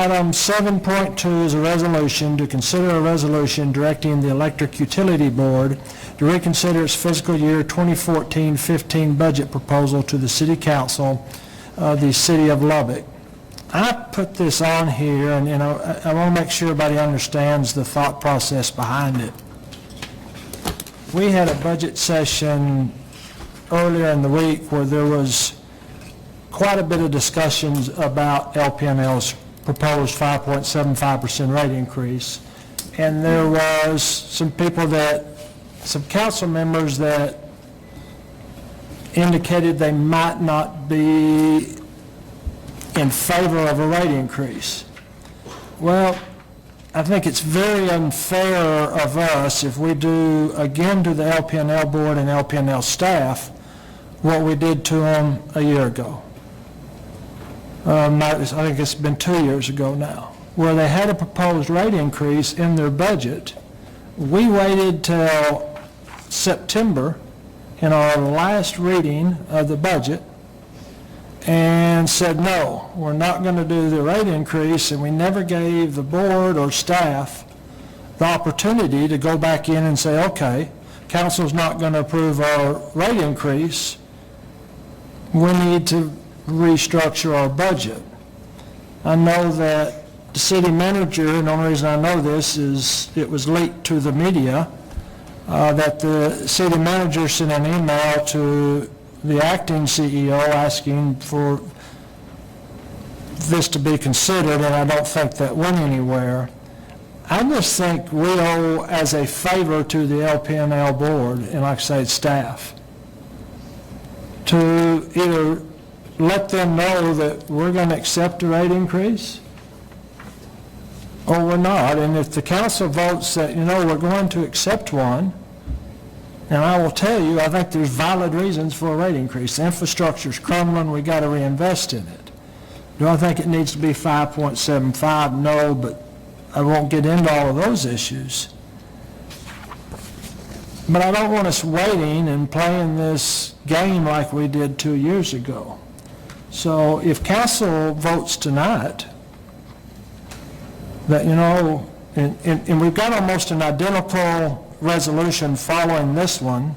Item 7.2 is a resolution to consider a resolution directing the Electric Utility Board to reconsider its fiscal year 2014-15 budget proposal to the City Council of the City of Lubbock. I put this on here, and I want to make sure everybody understands the thought process behind it. We had a budget session earlier in the week where there was quite a bit of discussions about LPNL's proposed 5.75% rate increase, and there was some council members that indicated they might not be in favor of a rate increase. Well, I think it's very unfair of us if we do again to the LPNL board and LPNL staff what we did to them a year ago. I think it's been 2 years ago now, where they had a proposed rate increase in their budget. We waited till September in our last reading of the budget and said, no, we're not going to do the rate increase, and we never gave the board or staff the opportunity to go back in and say, okay, council's not going to approve our rate increase. We need to restructure our budget. I know that the city manager, and the only reason I know this is it was leaked to the media, that the city manager sent an email to the acting CEO asking for this to be considered, and I don't think that went anywhere. I just think we owe, as a favor to the LPNL board, and like I say, staff, to either let them know that we're going to accept a rate increase or we're not. And if the council votes that, we're going to accept one, and I will tell you, I think there's valid reasons for a rate increase. The infrastructure's crumbling, we got to reinvest in it. Do I think it needs to be 5.75? No, but I won't get into all of those issues. But I don't want us waiting and playing this game like we did 2 years ago. So if council votes tonight that, and we've got almost an identical resolution following this one,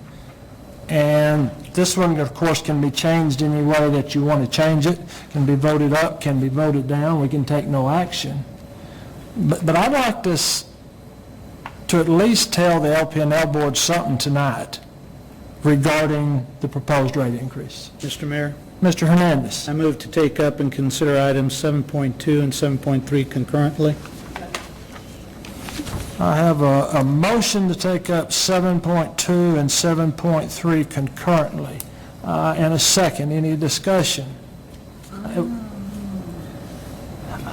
and this one, of course, can be changed any way that you want to change it, can be voted up, can be voted down, we can take no action. But I'd like us to at least tell the LPNL board something tonight regarding the proposed rate increase. Mr. Mayor, Mr. Hernandez. I move to take up and consider items 7.2 and 7.3 concurrently. I have a motion to take up 7.2 and 7.3 concurrently, and a second. Any discussion?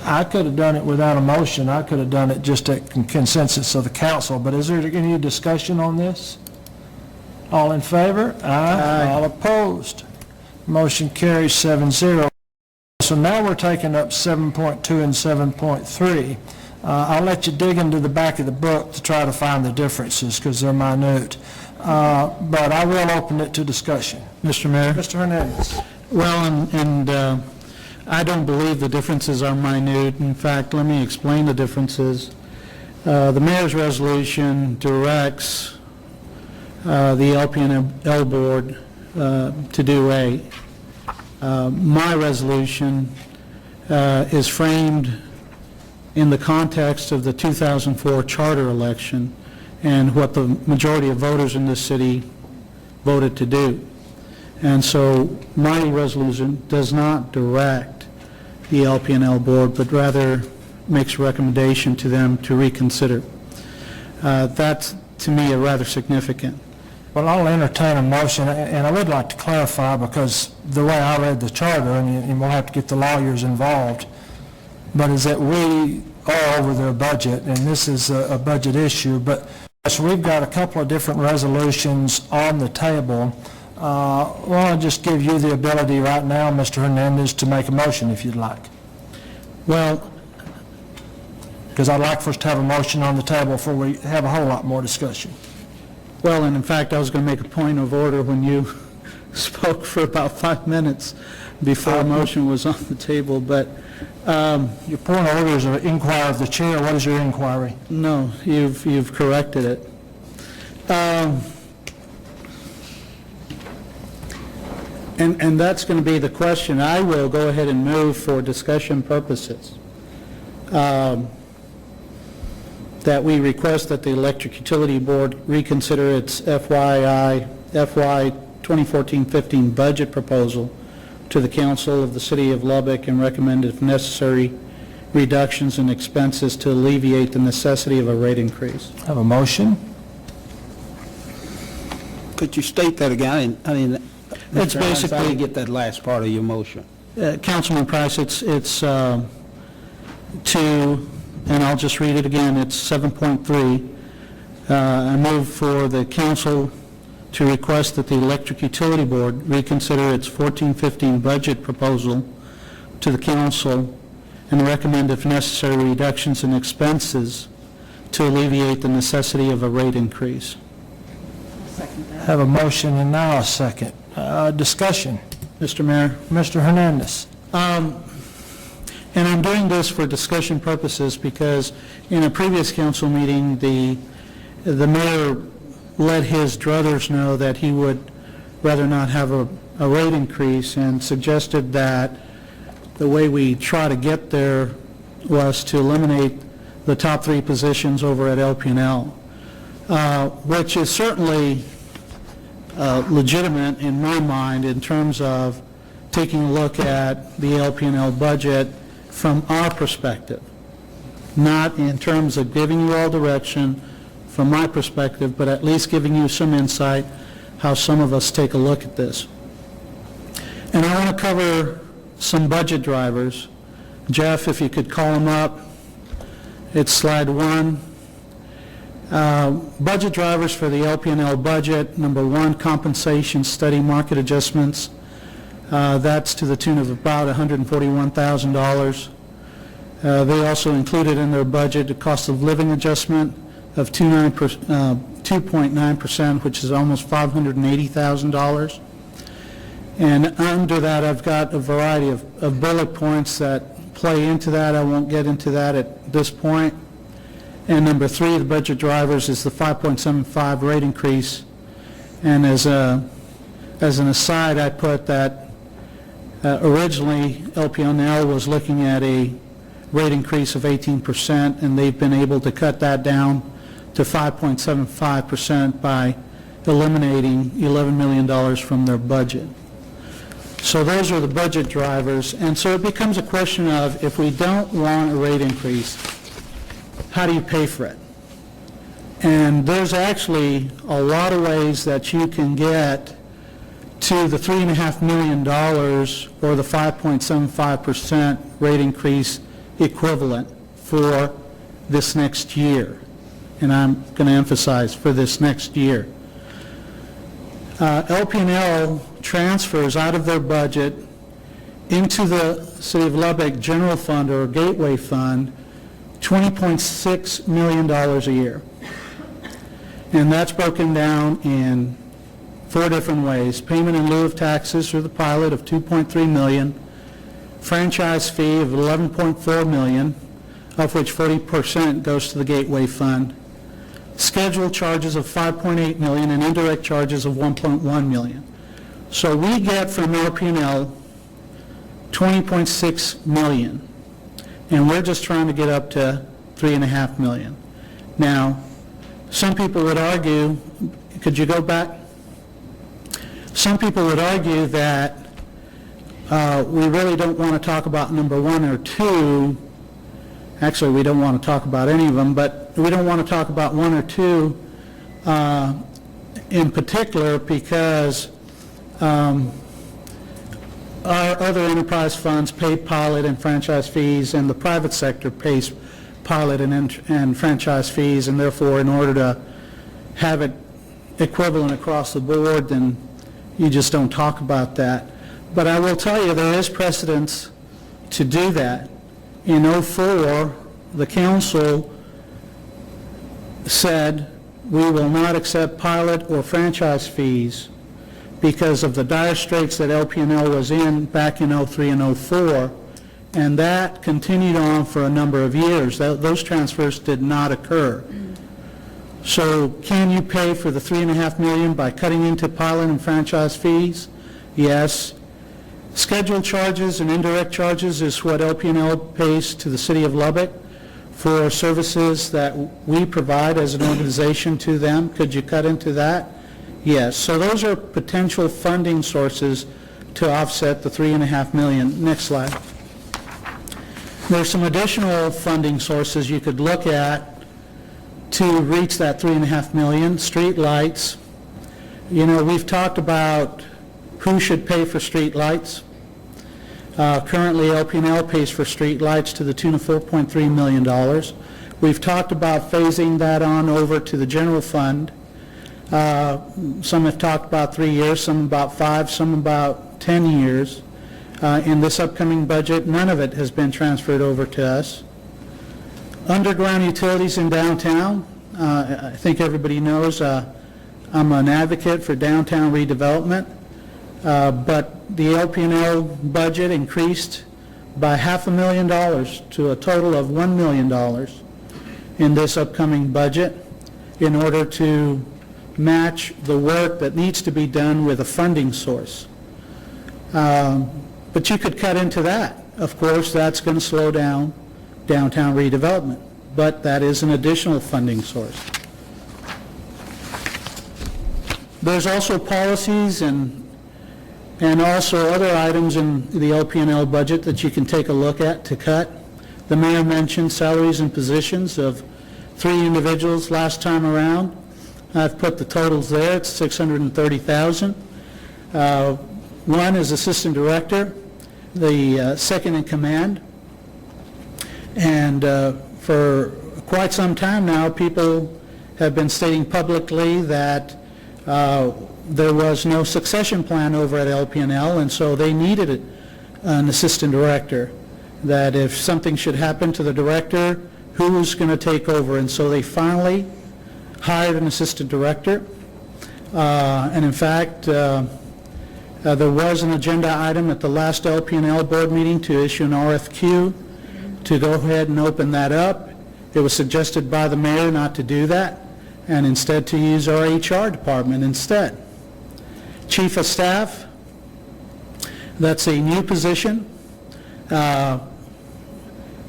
I could have done it without a motion. I could have done it just at consensus of the council, but is there any discussion on this? All in favor? Aye. All opposed? Motion carries 7-0. So now we're taking up 7.2 and 7.3. I'll let you dig into the back of the book to try to find the differences because they're minute. But I will open it to discussion. Mr. Mayor? Mr. Hernandez. Well, and I don't believe the differences are minute. In fact, let me explain the differences. The mayor's resolution directs the LPNL board to do A. My resolution is framed in the context of the 2004 charter election and what the majority of voters in this city voted to do. And so my resolution does not direct the LPNL board, but rather makes a recommendation to them to reconsider. That's, to me, rather significant. Well, I'll entertain a motion, and I would like to clarify, because the way I read the charter, and we'll have to get the lawyers involved, but is that we are over their budget, and this is a budget issue. But so we've got a couple of different resolutions on the table. Well, I'll just give you the ability right now, Mr. Hernandez, to make a motion if you'd like. Well, because I'd like for us to have a motion on the table before we have a whole lot more discussion. Well, and in fact, I was going to make a point of order when you spoke for about 5 minutes before a motion was on the table, but Your point of order is an inquiry of the chair. What is your inquiry? No, you've corrected it. And that's going to be the question. I will go ahead and move for discussion purposes that we request that the Electric Utility Board reconsider its FY 2014-15 budget proposal to the Council of the City of Lubbock and recommend, if necessary, reductions in expenses to alleviate the necessity of a rate increase. Have a motion? Could you state that again? I didn't It's basically- I didn't get that last part of your motion. Councilman Price, it's to, and I'll just read it again, it's 7.3. I move for the council to request that the Electric Utility Board reconsider its 14-15 budget proposal to the council and recommend, if necessary, reductions in expenses to alleviate the necessity of a rate increase. Have a motion and now a second. Discussion. Mr. Mayor? Mr. Hernandez. And I'm doing this for discussion purposes because in a previous council meeting, the mayor let his druthers know that he would rather not have a rate increase and suggested that the way we try to get there was to eliminate the top three positions over at LP&L, which is certainly legitimate in my mind in terms of taking a look at the LP&L budget from our perspective, not in terms of giving you all direction from my perspective, but at least giving you some insight how some of us take a look at this. And I want to cover some budget drivers. Jeff, if you could call them up. It's slide 1. Budget drivers for the LP&L budget. Number 1, compensation study market adjustments. That's to the tune of about $141,000. They also included in their budget a cost of living adjustment of 2.9%, which is almost $580,000. And under that, I've got a variety of bullet points that play into that. I won't get into that at this point. And number 3 of the budget drivers is the 5.75 rate increase. And as an aside, I put that originally LP&L was looking at a rate increase of 18%, and they've been able to cut that down to 5.75% by eliminating $11 million from their budget. So those are the budget drivers, and so it becomes a question of, if we don't want a rate increase, how do you pay for it? And there's actually a lot of ways that you can get to the $3.5 million or the 5.75% rate increase equivalent for this next year. And I'm going to emphasize for this next year. LP&L transfers out of their budget into the City of Lubbock General Fund or Gateway Fund $20.6 million a year. And that's broken down in 4 different ways. Payment in lieu of taxes through the pilot of $2.3 million, franchise fee of $11.4 million, of which 40% goes to the Gateway Fund, scheduled charges of $5.8 million, and indirect charges of $1.1 million. So we get from LP&L $20.6 million, and we're just trying to get up to $3.5 million. Now, some people would argue, could you go back? Some people would argue that we really don't want to talk about number 1 or 2. Actually, we don't want to talk about any of them, but we don't want to talk about 1 or 2 in particular because our other enterprise funds pay pilot and franchise fees, and the private sector pays pilot and franchise fees, and therefore, in order to have it equivalent across the board, then you just don't talk about that. But I will tell you, there is precedence to do that. In 2004, the council said we will not accept pilot or franchise fees because of the dire straits that LP&L was in back in 2003 and 2004, And that continued on for a number of years. Those transfers did not occur. So can you pay for the $3.5 million by cutting into pilot and franchise fees? Yes. Scheduled charges and indirect charges is what LP&L pays to the City of Lubbock for services that we provide as an organization to them. Could you cut into that? Yes. So those are potential funding sources to offset the $3.5 million. Next slide. There's some additional funding sources you could look at to reach that $3.5 million. Street lights. You know, we've talked about who should pay for street lights. Currently, LP&L pays for street lights to the tune of $4.3 million. We've talked about phasing that on over to the general fund. Some have talked about 3 years, some about 5, some about 10 years. In this upcoming budget, none of it has been transferred over to us. Underground utilities in downtown, I think everybody knows I'm an advocate for downtown redevelopment, but the LP&L budget increased by $500,000 to a total of $1 million in this upcoming budget in order to match the work that needs to be done with a funding source. But you could cut into that. Of course, that's going to slow down downtown redevelopment, but that is an additional funding source. There's also policies and also other items in the LP&L budget that you can take a look at to cut. The mayor mentioned salaries and positions of 3 individuals last time around. I've put the totals there. It's $630,000. One is assistant director, the second in command. And for quite some time now, people have been stating publicly that there was no succession plan over at LP&L, and so they needed an assistant director, that if something should happen to the director, who was going to take over? And so they finally hired an assistant director. And in fact, there was an agenda item at the last LP&L board meeting to issue an RFQ to go ahead and open that up. It was suggested by the mayor not to do that, and instead to use our HR department instead. Chief of Staff, that's a new position,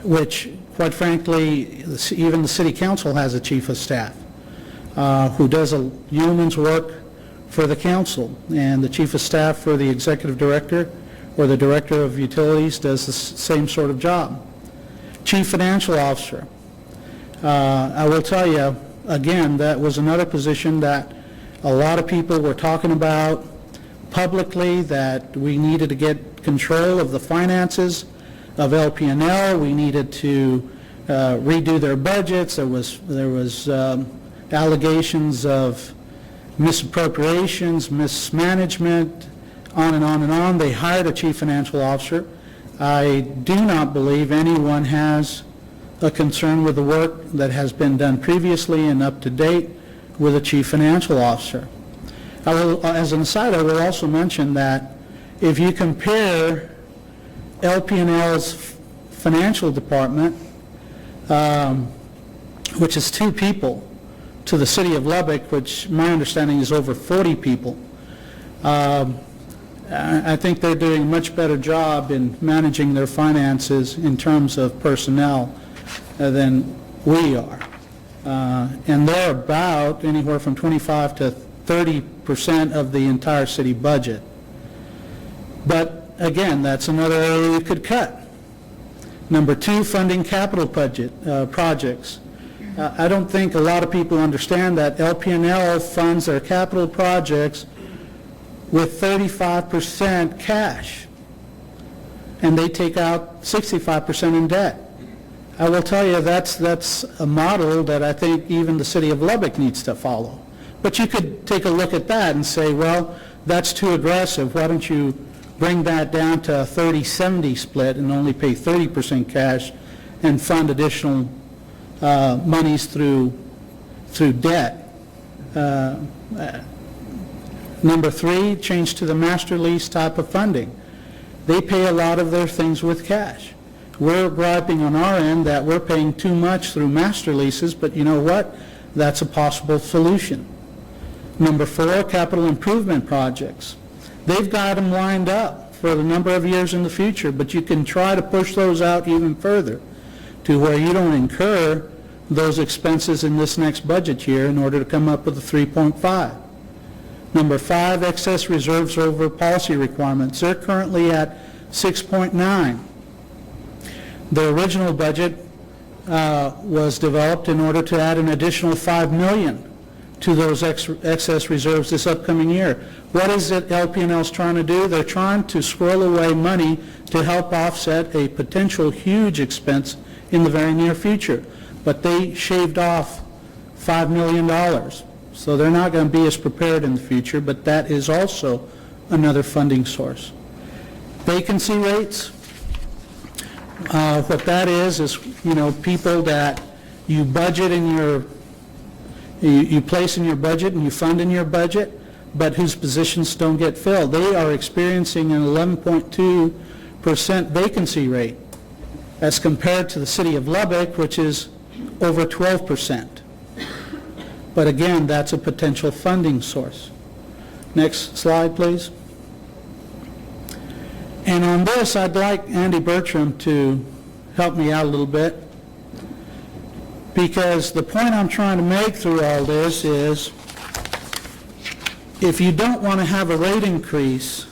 which, quite frankly, even the City Council has a Chief of Staff who does a yeoman's work for the council, and the Chief of Staff for the Executive Director or the Director of Utilities does the same sort of job. Chief Financial Officer, I will tell you, again, that was another position that a lot of people were talking about publicly, that we needed to get control of the finances of LP&L. We needed to redo their budgets. There was allegations of misappropriations, mismanagement, on and on and on. They hired a chief financial officer. I do not believe anyone has a concern with the work that has been done previously and up to date with a chief financial officer. I will, as an aside, I will also mention that if you compare LP&L's financial department, which is 2 people, to the City of Lubbock, which my understanding is over 40 people, I think they're doing a much better job in managing their finances in terms of personnel than we are. And they're about anywhere from 25 to 30% of the entire city budget. But again, that's another area you could cut. Number 2, funding capital budget projects. I don't think a lot of people understand that LP&L funds their capital projects with 35% cash, and they take out 65% in debt. I will tell you that's a model that I think even the City of Lubbock needs to follow. But you could take a look at that and say, well, that's too aggressive. Why don't you bring that down to a 30-70 split and only pay 30% cash and fund additional monies through debt. Number 3, change to the master lease type of funding. They pay a lot of their things with cash. We're griping on our end that we're paying too much through master leases, but you know what? That's a possible solution. Number 4, capital improvement projects. They've got them lined up for a number of years in the future, but you can try to push those out even further to where you don't incur those expenses in this next budget year in order to come up with a 3.5. Number 5, excess reserves over policy requirements. They're currently at 6.9. The original budget was developed in order to add an additional $5 million to those excess reserves this upcoming year. What is it LP&L's trying to do? They're trying to squirrel away money to help offset a potential huge expense in the very near future. But they shaved off $5 million. So they're not going to be as prepared in the future, but that is also another funding source. Vacancy rates. What that is, people that you budget in your, you place in your budget and you fund in your budget, but whose positions don't get filled. They are experiencing an 11.2% vacancy rate as compared to the City of Lubbock, which is over 12%. But again, that's a potential funding source. Next slide, please. And on this, I'd like Andy Bertram to help me out a little bit, because the point I'm trying to make through all this is, if you don't want to have a rate increase,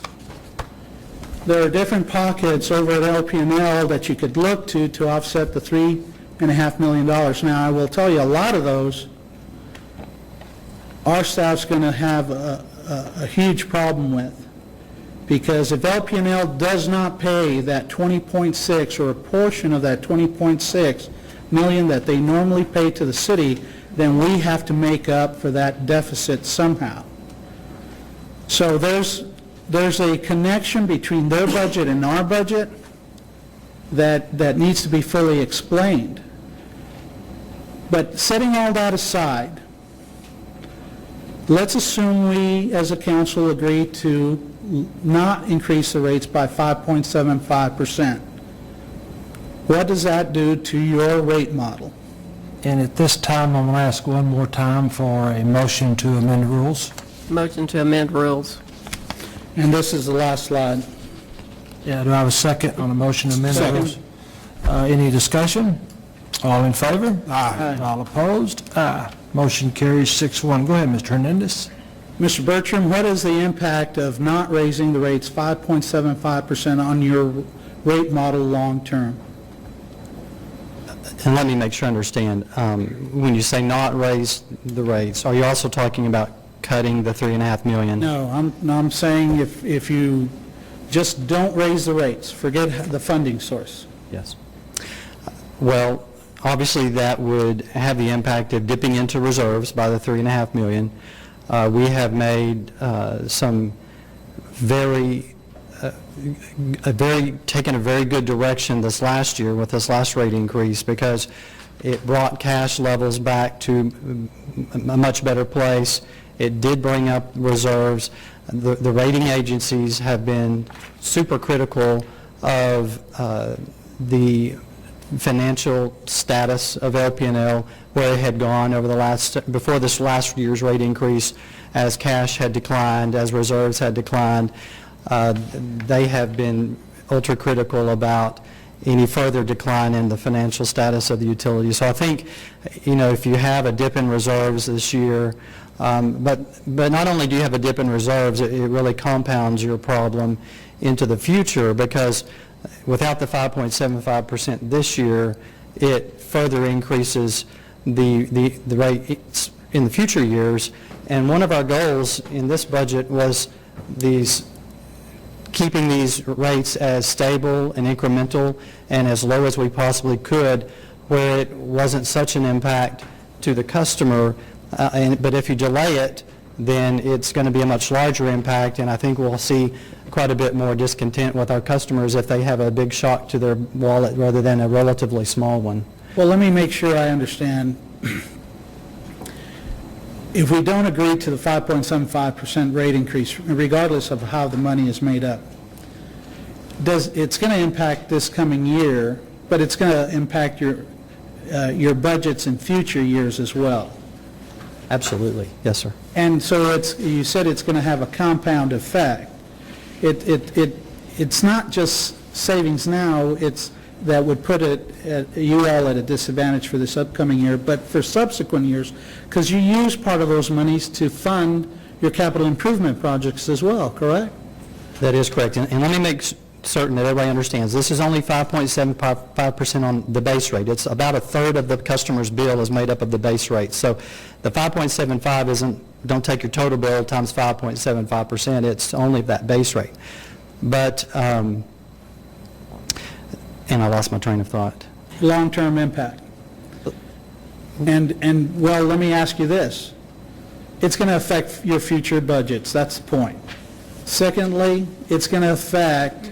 there are different pockets over at LP&L that you could look to offset the $3.5 million. Now, I will tell you, a lot of those, our staff's going to have a huge problem with. Because if LP&L does not pay that 20.6 or a portion of that 20.6 million that they normally pay to the city, then we have to make up for that deficit somehow. So there's a connection between their budget and our budget that needs to be fully explained. But setting all that aside, let's assume we as a council agree to not increase the rates by 5.75%. What does that do to your rate model? And at this time, I'm going to ask one more time for a motion to amend rules. Motion to amend rules. And this is the last slide. Yeah, do I have a second on the motion to amend Second. rules? Any discussion? All in favor? Aye. All opposed? Aye. Motion carries 6-1. Go ahead, Mr. Hernandez. Mr. Bertram, what is the impact of not raising the rates 5.75% on your rate model long-term? And let me make sure I understand. When you say not raise the rates, are you also talking about cutting the $3.5 million? No, I'm saying if you just don't raise the rates, forget the funding source. Yes. Well, obviously that would have the impact of dipping into reserves by the $3.5 million. We have made taken a very good direction this last year with this last rate increase, because it brought cash levels back to a much better place. It did bring up reserves. The rating agencies have been super critical of the financial status of LP&L, where it had gone over before this last year's rate increase, as cash had declined, as reserves had declined. They have been ultra critical about any further decline in the financial status of the utility. So I think, if you have a dip in reserves this year, but not only do you have a dip in reserves, it really compounds your problem into the future, because without the 5.75% this year, it further increases the rates in the future years. And one of our goals in this budget was keeping these rates as stable and incremental and as low as we possibly could, where it wasn't such an impact to the customer. But if you delay it, then it's going to be a much larger impact, and I think we'll see quite a bit more discontent with our customers if they have a big shock to their wallet rather than a relatively small one. Well, let me make sure I understand. If we don't agree to the 5.75% rate increase, regardless of how the money is made up, it's going to impact this coming year, but it's going to impact your budgets in future years as well. Absolutely, yes, sir. And so you said it's going to have a compound effect. It's not just savings now, that would put you all at a disadvantage for this upcoming year, but for subsequent years, because you use part of those monies to fund your capital improvement projects as well, correct? That is correct. And let me make certain that everybody understands, this is only 5.75% on the base rate. It's about a third of the customer's bill is made up of the base rate. So the 5.75 isn't, don't take your total bill times 5.75%, it's only that base rate. But, and I lost my train of thought. Long-term impact. And well, let me ask you this. It's going to affect your future budgets, that's the point. Secondly, it's going to affect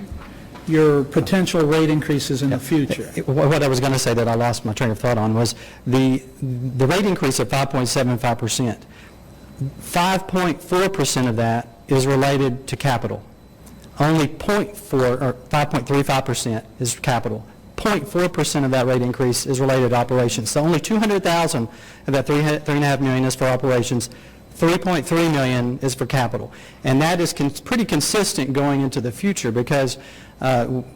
your potential rate increases in the future. What I was going to say that I lost my train of thought on was the rate increase of 5.75%. 5.4% of that is related to capital. Only 0.4 or 5.35% is capital. 0.4% of that rate increase is related to operations. So only $200,000 of that $3.5 million is for operations. $3.3 million is for capital. And that is pretty consistent going into the future because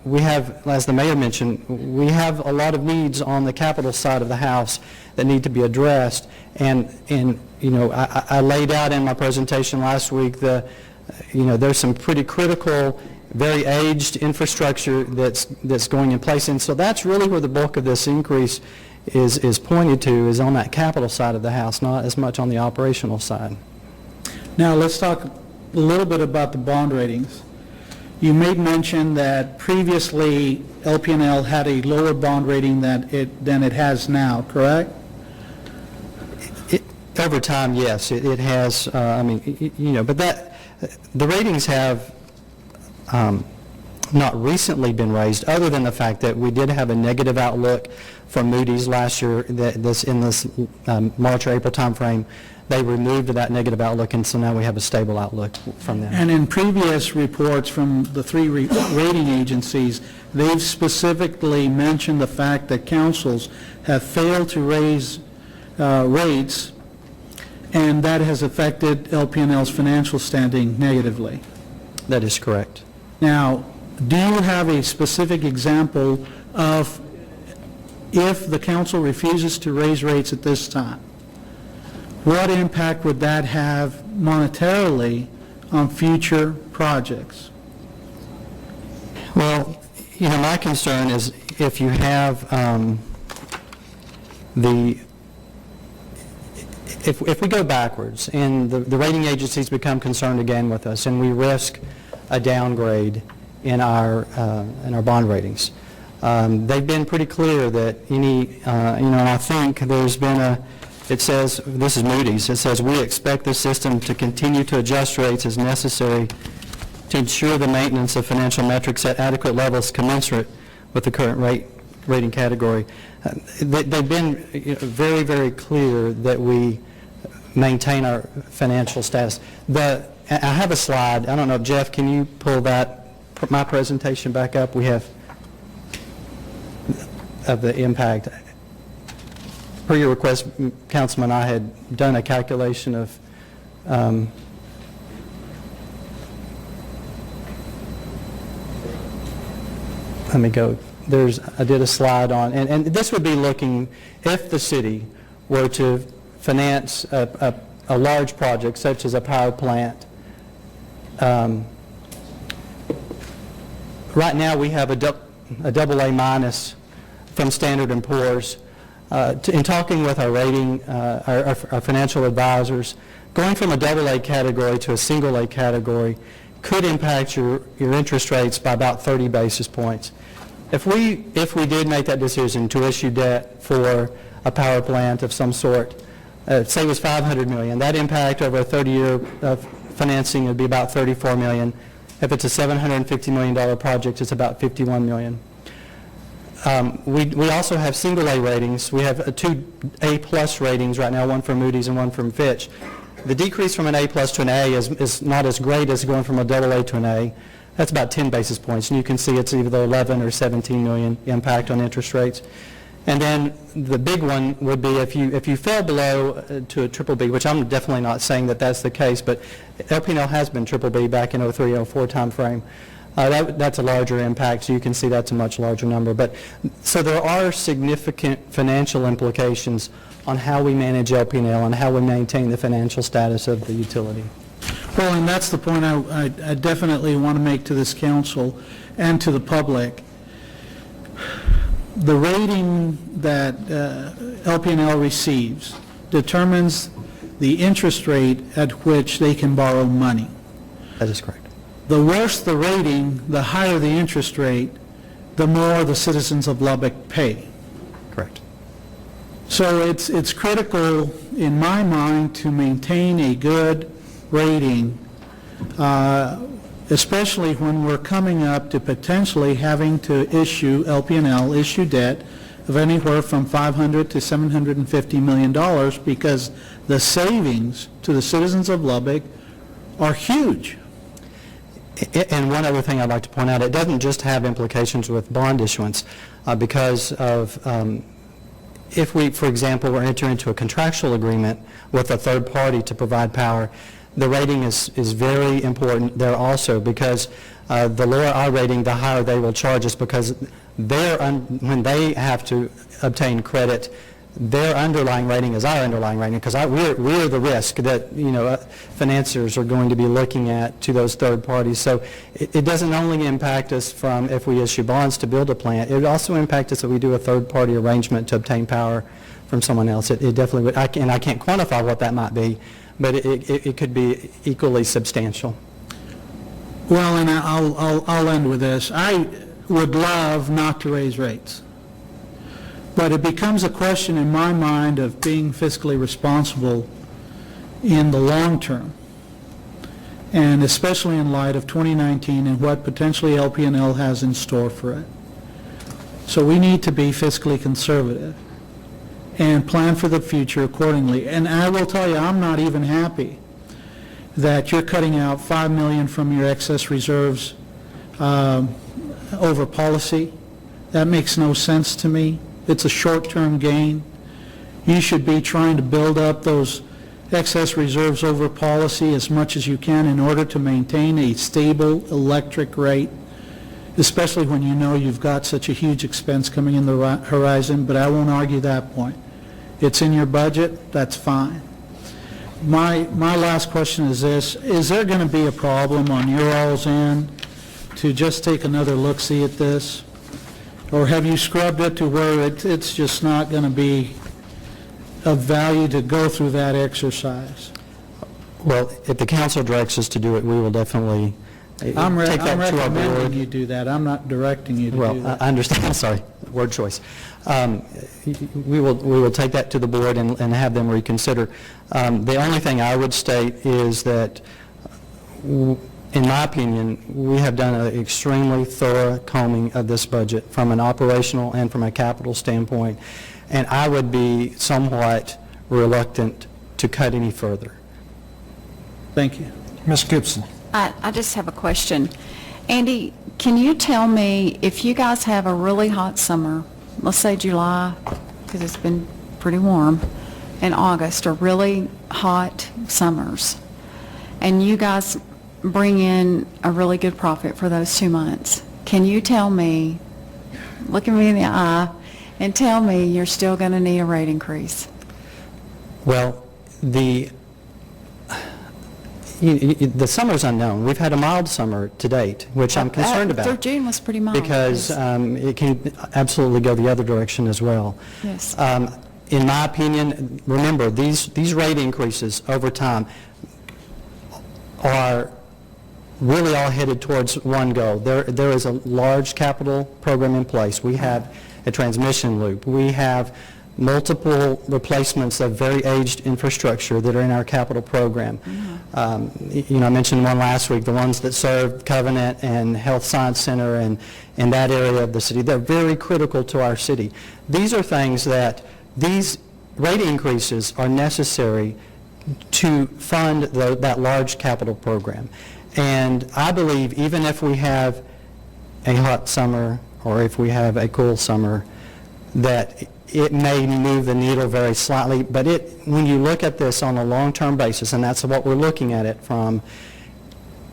we have, as the mayor mentioned, we have a lot of needs on the capital side of the house that need to be addressed. And you know, I laid out in my presentation last week there's some pretty critical, very aged infrastructure that's going in place. And so that's really where the bulk of this increase is pointed to, is on that capital side of the house, not as much on the operational side. Now let's talk a little bit about the bond ratings. You made mention that previously LPNL had a lower bond rating than it has now, correct? Over time, yes, it has. I mean, you know, but the ratings have not recently been raised, other than the fact that we did have a negative outlook from Moody's last year. In this March or April timeframe, they removed that negative outlook, and so now we have a stable outlook from them. And in previous reports from the three rating agencies, they've specifically mentioned the fact that councils have failed to raise rates, and that has affected LPNL's financial standing negatively. That is correct. Now, do you have a specific example of if the council refuses to raise rates at this time, what impact would that have monetarily on future projects? Well, you know, my concern is if you have if we go backwards and the rating agencies become concerned again with us and we risk a downgrade in our bond ratings. They've been pretty clear that and I think there's been it says, this is Moody's, it says, we expect the system to continue to adjust rates as necessary to ensure the maintenance of financial metrics at adequate levels commensurate with the current rating category. They've been very, very clear that we maintain our financial status. I have a slide. I don't know, Jeff, can you pull my presentation back up? We have of the impact. Per your request, Councilman, I had done a calculation of let me go. I did a slide on, and this would be looking if the city were to finance a large project such as a power plant. Right now we have a AA minus from Standard & Poor's. In talking with our rating, our financial advisors, going from a AA category to a single A category could impact your interest rates by about 30 basis points. If we did make that decision to issue debt for a power plant of some sort, say it was $500 million, that impact over a 30-year financing would be about $34 million. If it's a $750 million project, it's about $51 million. We also have single A ratings. We have two A+ ratings right now, one from Moody's and one from Fitch. The decrease from an A+ to an A is not as great as going from a AA to an A. That's about 10 basis points, and you can see it's either 11 or 17 million impact on interest rates. And then the big one would be if you fell below to a triple B, which I'm definitely not saying that that's the case, but LP&L has been triple B back in 03-04 timeframe. That's a larger impact, so you can see that's a much larger number. But so there are significant financial implications on how we manage LP&L and how we maintain the financial status of the utility. Well, and that's the point I definitely want to make to this council and to the public. The rating that LP&L receives determines the interest rate at which they can borrow money. That is correct. The worse the rating, the higher the interest rate, the more the citizens of Lubbock pay. Correct. So it's critical, in my mind, to maintain a good rating, especially when we're coming up to potentially having to issue debt of anywhere from $500 to $750 million, because the savings to the citizens of Lubbock are huge. And one other thing I'd like to point out, it doesn't just have implications with bond issuance, because of if we, for example, were to enter into a contractual agreement with a third party to provide power, the rating is very important there also, because the lower our rating, the higher they will charge us, because when they have to obtain credit, their underlying rating is our underlying rating, because we're the risk that financiers are going to be looking at to those third parties. So it doesn't only impact us from if we issue bonds to build a plant, it would also impact us if we do a third party arrangement to obtain power from someone else. It definitely would, and I can't quantify what that might be, but it could be equally substantial. Well, and I'll end with this. I would love not to raise rates. But it becomes a question in my mind of being fiscally responsible in the long term, and especially in light of 2019 and what potentially LP&L has in store for it. So we need to be fiscally conservative and plan for the future accordingly. And I will tell you, I'm not even happy that you're cutting out $5 million from your excess reserves over policy. That makes no sense to me. It's a short-term gain. You should be trying to build up those excess reserves over policy as much as you can in order to maintain a stable electric rate, especially when you know you've got such a huge expense coming in the horizon, but I won't argue that point. It's in your budget, that's fine. My last question is this: is there going to be a problem on your all's end to just take another look-see at this? Or have you scrubbed it to where it's just not going to be of value to go through that exercise? Well, if the council directs us to do it, we will definitely I'm take that to our recommending board. you do that. I'm not directing you to do Well, that. I understand, sorry, word choice. We will take that to the board and have them reconsider. The only thing I would state is that, in my opinion, we have done an extremely thorough combing of this budget from an operational and from a capital standpoint, and I would be somewhat reluctant to cut any further. Thank you. Ms. Gibson. I just have a question. Andy, can you tell me if you guys have a really hot summer, let's say July, because it's been pretty warm, and August are really hot summers, and you guys bring in a really good profit for those 2 months, can you tell me, look at me in the eye, and tell me you're still going to need a rate increase? Well, the summer's unknown. We've had a mild summer to date, which I'm concerned about. Through June was pretty mild. Because it can absolutely go the other direction as well. Yes. In my opinion, remember, these rate increases over time are really all headed towards one goal. There is a large capital program in place. We have a transmission loop. We have multiple replacements of very aged infrastructure that are in our capital program. Mm-hmm. I mentioned one last week, the ones that serve Covenant and Health Science Center and in that area of the city. They're very critical to our city. These are things that these rate increases are necessary to fund that large capital program. And I believe even if we have a hot summer or if we have a cool summer, that it may move the needle very slightly, but when you look at this on a long-term basis, and that's what we're looking at it from,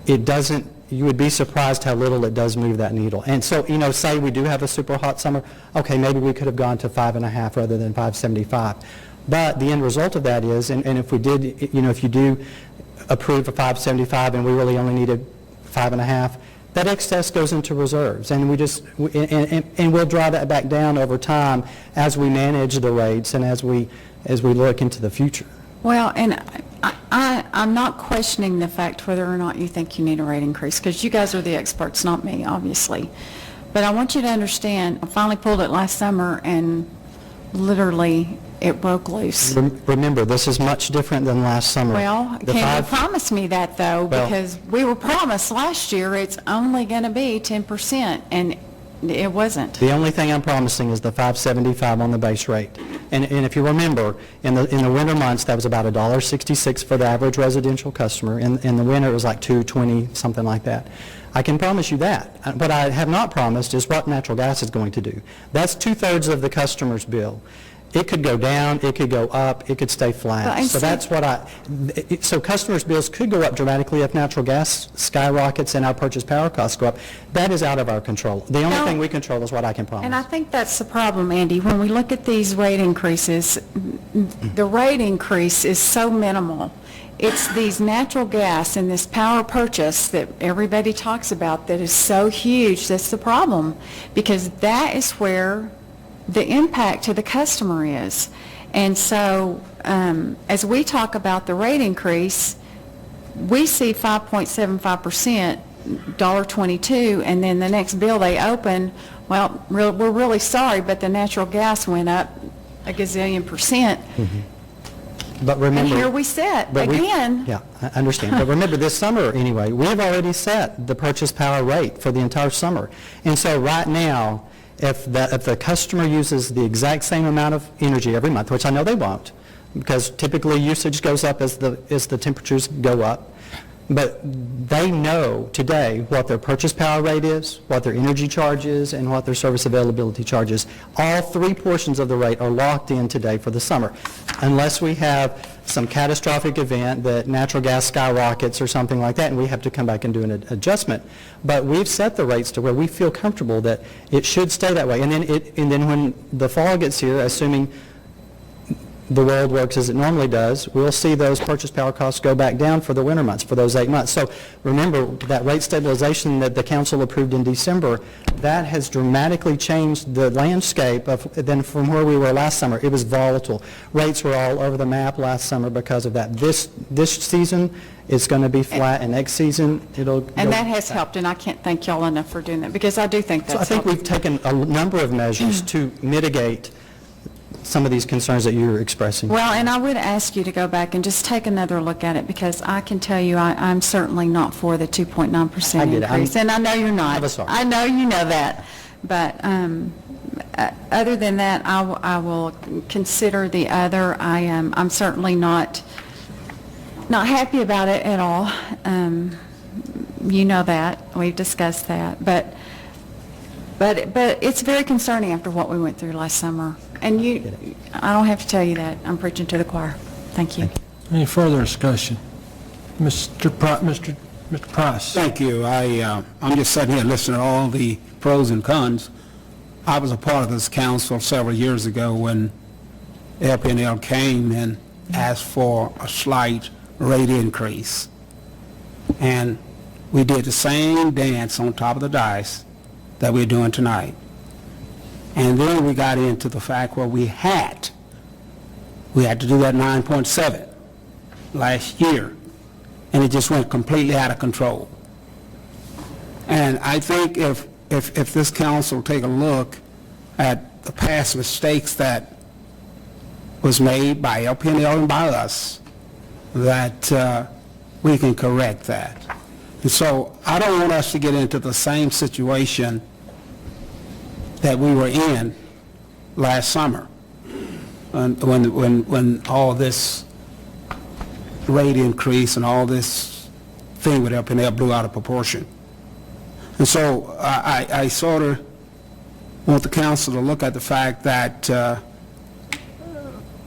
it doesn't, you would be surprised how little it does move that needle. And so, say we do have a super hot summer, okay, maybe we could have gone to 5.5 rather than 575. But the end result of that is, and if we did, if you do approve a 575 and we really only needed 5.5, that excess goes into reserves, and and we'll draw that back down over time as we manage the rates and as we look into the future. Well, and I'm not questioning the fact whether or not you think you need a rate increase, because you guys are the experts, not me, obviously. But I want you to understand, I finally pulled it last summer, and literally, it broke loose. Remember, this is much different than last summer. Well, can you promise me that, though? Because we were promised last year it's only going to be 10%, and it wasn't. The only thing I'm promising is the 575 on the base rate. And if you remember, in the winter months, that was about $1.66 for the average residential customer. In the winter, it was like $2.20, something like that. I can promise you that. What I have not promised is what natural gas is going to do. That's 2/3 of the customer's bill. It could go down, it could go up, it could stay flat. So that's what so customers' bills could go up dramatically if natural gas skyrockets and our purchase power costs go up. That is out of our control. The only thing we control is what I can promise. And I think that's the problem, Andy. When we look at these rate increases, the rate increase is so minimal. It's these natural gas and this power purchase that everybody talks about that is so huge. That's the problem, because that is where the impact to the customer is. And so as we talk about the rate increase, we see 5.75%, $1.22, and then the next bill they open, well, we're really sorry, but the natural gas went up a gazillion %. Mm-hmm. But remember, and here we sit again. Yeah, I understand. But remember, this summer, anyway, we have already set the purchase power rate for the entire summer. And so right now, if the customer uses the exact same amount of energy every month, which I know they won't, because typically usage goes up as the temperatures go up, but they know today what their purchase power rate is, what their energy charge is, and what their service availability charge is. All three portions of the rate are locked in today for the summer, unless we have some catastrophic event that natural gas skyrockets or something like that, and we have to come back and do an adjustment. But we've set the rates to where we feel comfortable that it should stay that way. And then when the fall gets here, assuming the world works as it normally does, we'll see those purchase power costs go back down for the winter months, for those 8 months. So remember, that rate stabilization that the council approved in December, that has dramatically changed the landscape than from where we were last summer. It was volatile. Rates were all over the map last summer because of that. This season, it's going to be flat, and next season, it'll go And that has helped, and I can't thank y'all enough for doing that, because I do think that's So I think helped. we've taken a number of measures to mitigate some of these concerns that you're expressing. Well, and I would ask you to go back and just take another look at it, because I can tell you I'm certainly not for the 2.9% I get it. increase. And I know you're not. I'm sorry. I know you know that. But other than that, I will consider the other. I'm certainly not happy about it at all. You know that. We've discussed that. But it's very concerning after what we went through last summer. And I don't have to tell you that. I'm preaching to the choir. Thank you. Any further discussion? Mr. Price? Thank you. I'm just sitting here listening to all the pros and cons. I was a part of this council several years ago when LPNL came and asked for a slight rate increase. And we did the same dance on top of the dice that we're doing tonight. And then we got into the fact where we had to do that 9.7 last year, and it just went completely out of control. And I think if this council take a look at the past mistakes that was made by LPNL and by us, that we can correct that. And so I don't want us to get into the same situation that we were in last summer, when all this rate increase and all this thing with LPNL blew out of proportion. And so I sort of want the council to look at the fact that,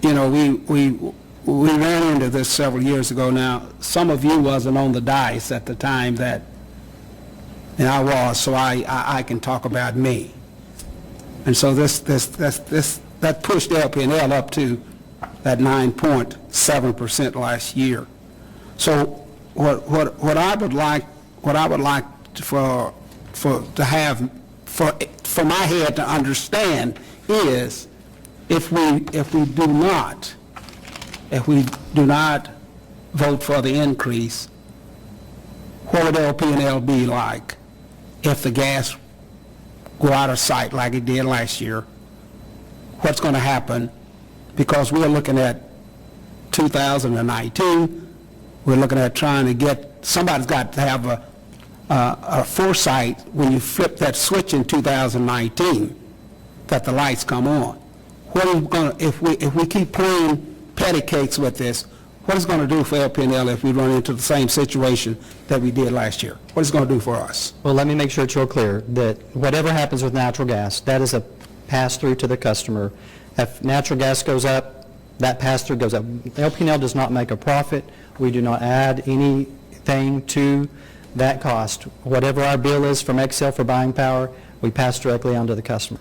you know, we ran into this several years ago now. Some of you wasn't on the dais at the time that, and I was, so I can talk about me. And so that pushed LPNL up to that 9.7% last year. So what I would like for my head to understand is if we do not vote for the increase, what would LP&L be like if the gas go out of sight like it did last year? What's going to happen? Because we're looking at 2019, we're looking at trying to get, somebody's got to have a foresight when you flip that switch in 2019 that the lights come on. What are we going to, if we keep playing patty cakes with this, what is it going to do for LP&L if we run into the same situation that we did last year? What is it going to do for us? Well, let me make sure it's real clear that whatever happens with natural gas, that is a pass-through to the customer. If natural gas goes up, that pass-through goes up. LP&L does not make a profit. We do not add anything to that cost. Whatever our bill is from Excel for buying power, we pass directly on to the customer.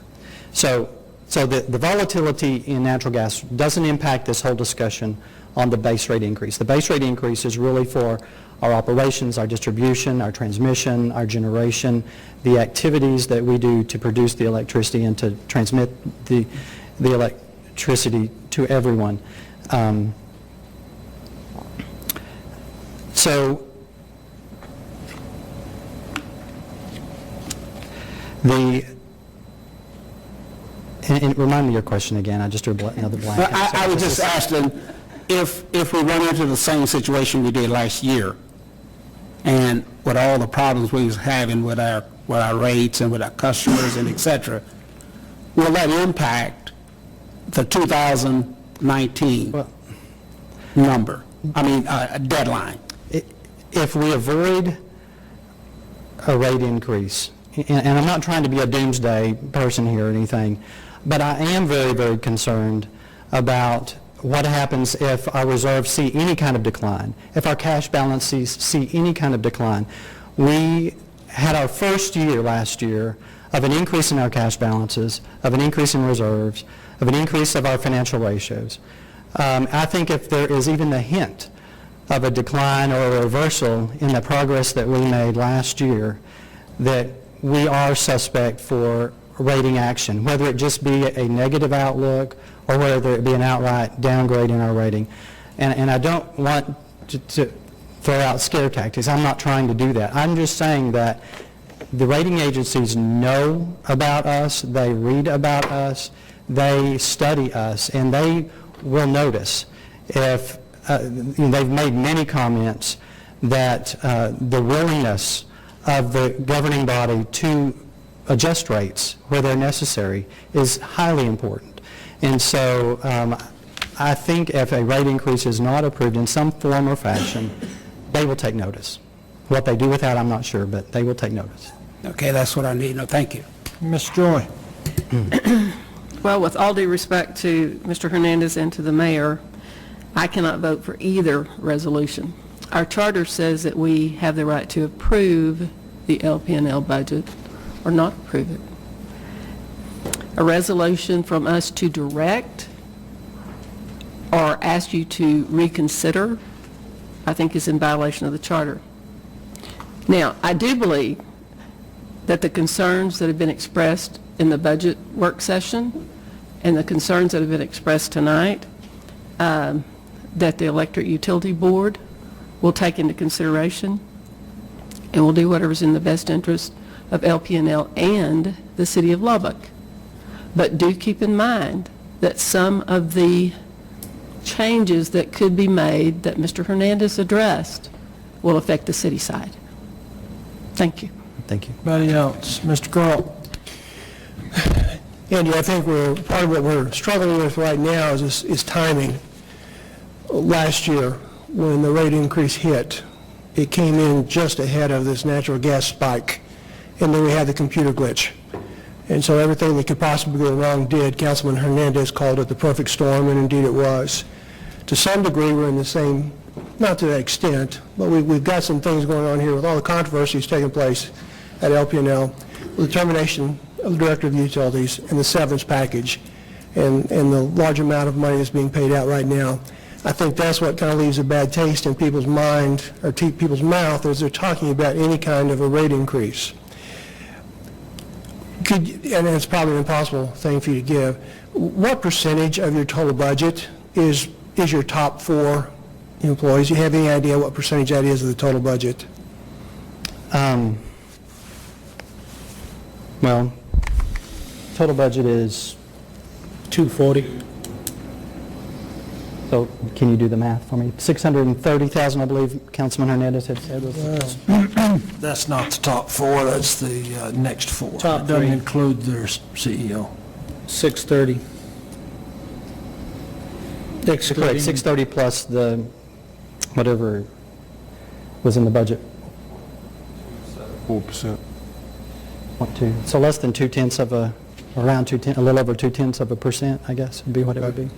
So the volatility in natural gas doesn't impact this whole discussion on the base rate increase. The base rate increase is really for our operations, our distribution, our transmission, our generation, the activities that we do to produce the electricity and to transmit the electricity to everyone. And remind me your question again. I just drew another blank. I was just asking if we run into the same situation we did last year, and with all the problems we was having with our rates and with our customers and et cetera, will that impact the 2019 number? I mean, a deadline. If we avoid a rate increase, and I'm not trying to be a doomsday person here or anything, but I am very, very concerned about what happens if our reserves see any kind of decline, if our cash balances see any kind of decline. We had our first year last year of an increase in our cash balances, of an increase in reserves, of an increase of our financial ratios. I think if there is even the hint of a decline or a reversal in the progress that we made last year, that we are suspect for rating action, whether it just be a negative outlook or whether it be an outright downgrade in our rating. And I don't want to throw out scare tactics. I'm not trying to do that. I'm just saying that the rating agencies know about us, they read about us, they study us, and they will notice if they've made many comments that the willingness of the governing body to adjust rates where they're necessary is highly important. And so I think if a rate increase is not approved in some form or fashion, they will take notice. What they do with that, I'm not sure, but they will take notice. Okay, that's what I need. No, thank you. Ms. Joy? Well, with all due respect to Mr. Hernandez and to the mayor, I cannot vote for either resolution. Our charter says that we have the right to approve the LP&L budget or not approve it. A resolution from us to direct or ask you to reconsider, I think is in violation of the charter. Now, I do believe that the concerns that have been expressed in the budget work session and the concerns that have been expressed tonight, that the Electric Utility Board will take into consideration and will do whatever's in the best interest of LP&L and the City of Lubbock. But do keep in mind that some of the changes that could be made that Mr. Hernandez addressed will affect the city side. Thank you. Thank you. Anybody else? Mr. Carl? Andy, I think part of what we're struggling with right now is timing. Last year, when the rate increase hit, it came in just ahead of this natural gas spike, and then we had the computer glitch. And so everything that could possibly go wrong did. Councilman Hernandez called it the perfect storm, and indeed it was. To some degree, we're in the same, not to that extent, but we've got some things going on here with all the controversies taking place at LP&L, with the termination of the Director of Utilities and the severance package and the large amount of money that's being paid out right now. I think that's what kind of leaves a bad taste in people's mind, or people's mouth, as they're talking about any kind of a rate increase. And it's probably an impossible thing for you to give, what percentage of your total budget is your top 4 employees? Do you have any idea what percentage that is of the total budget? Well, total budget is, 240. so can you do the math for me? 630,000, I believe Councilman Hernandez had said was the That's not the top 4, that's the next 4. Top It doesn't 3. include their CEO. 630. correct, Excluding, 630 plus the, whatever was in the budget. 4%. So less than 2/10 of a, around 2/10, a little over 0.2%, I guess, would be what it would be.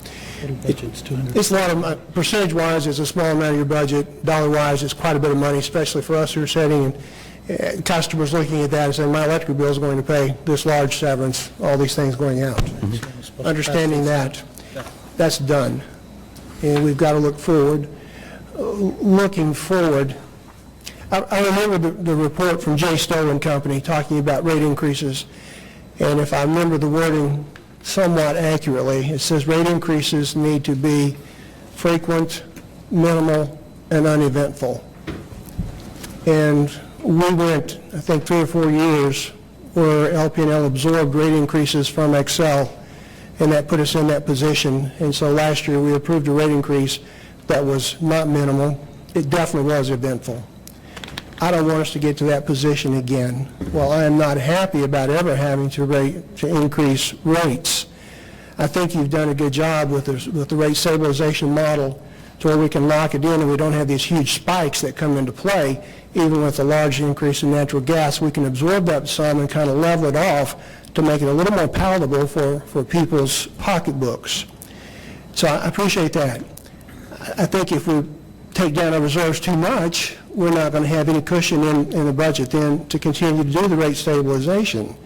budget's 200. It's a lot of, percentage-wise, it's a small amount of your budget. Dollar-wise, it's quite a bit of money, especially for us who are sitting and customers looking at that and saying, my electric bill is going to pay this large severance, all these things going out. Understanding that, that's done. And we've got to look forward. Looking forward, I remember the report from Jay Stowe and Company talking about rate increases, and if I remember the wording somewhat accurately, it says rate increases need to be frequent, minimal, and uneventful. And we went, I think, 3 or 4 years where LP&L absorbed rate increases from Excel, and that put us in that position. And so last year, we approved a rate increase that was not minimal. It definitely was eventful. I don't want us to get to that position again. While I am not happy about ever having to increase rates, I think you've done a good job with the rate stabilization model to where we can lock it in and we don't have these huge spikes that come into play. Even with a large increase in natural gas, we can absorb that some and kind of level it off to make it a little more palatable for people's pocketbooks. So I appreciate that. I think if we take down our reserves too much, we're not going to have any cushion in the budget then to continue to do the rate stabilization.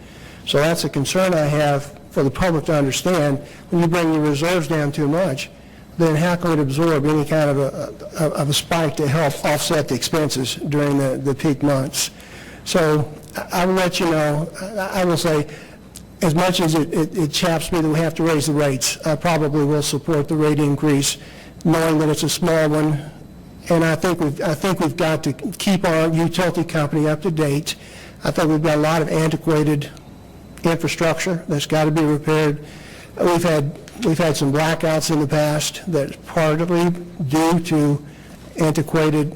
So that's a concern I have for the public to understand. When you bring your reserves down too much, then how can it absorb any kind of a spike to help offset the expenses during the peak months? So I will let you know, I will say, as much as it chaps me that we have to raise the rates, I probably will support the rate increase, knowing that it's a small one. And I think we've got to keep our utility company up to date. I think we've got a lot of antiquated infrastructure that's got to be repaired. We've had some blackouts in the past that's partly due to antiquated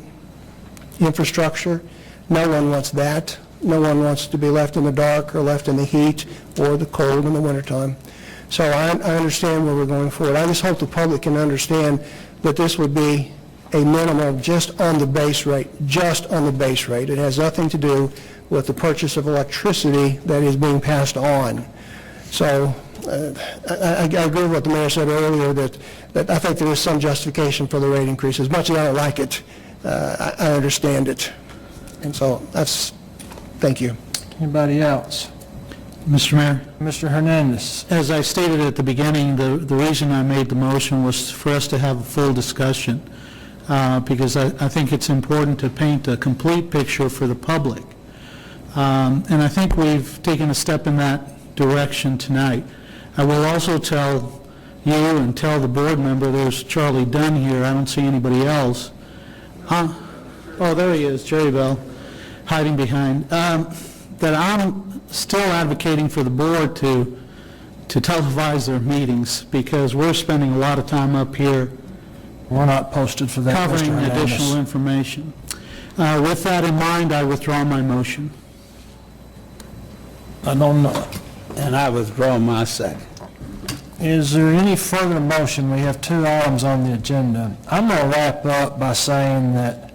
infrastructure. No one wants that. No one wants to be left in the dark or left in the heat or the cold in the wintertime. So I understand where we're going forward. I just hope the public can understand that this would be a minimum just on the base rate, just on the base rate. It has nothing to do with the purchase of electricity that is being passed on. So I agree with what the mayor said earlier, that I think there is some justification for the rate increase. As much as I don't like it, I understand it. And so thank you. Anybody else? Mr. Mayor, Mr. Hernandez? as I stated at the beginning, the reason I made the motion was for us to have a full discussion, because I think it's important to paint a complete picture for the public. And I think we've taken a step in that direction tonight. I will also tell you and tell the board member, there's Charlie Dunn here, I don't see anybody else. Huh? Oh, there he is, Jerry Bell, hiding behind. That I'm still advocating for the board to televise their meetings, because we're spending a lot of time up here We're not posted for that, Mr. covering Hernandez. additional information. With that in mind, I withdraw my motion. I don't know. And I withdraw my second. Is there any further motion? We have 2 items on the agenda. I'm going to wrap up by saying that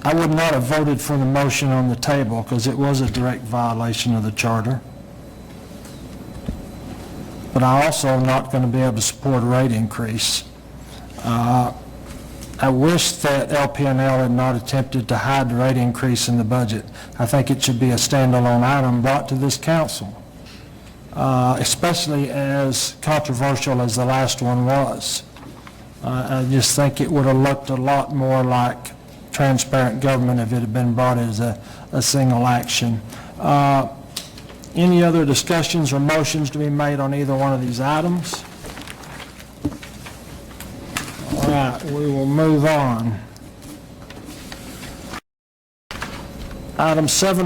I would not have voted for the motion on the table because it was a direct violation of the charter. But I also am not going to be able to support a rate increase. I wish that LPNL had not attempted to hide the rate increase in the budget. I think it should be a standalone item brought to this council, especially as controversial as the last one was. I just think it would have looked a lot more like transparent government if it had been brought as a single action. Any other discussions or motions to be made on either one of these items? All right, we will move on. Item 7.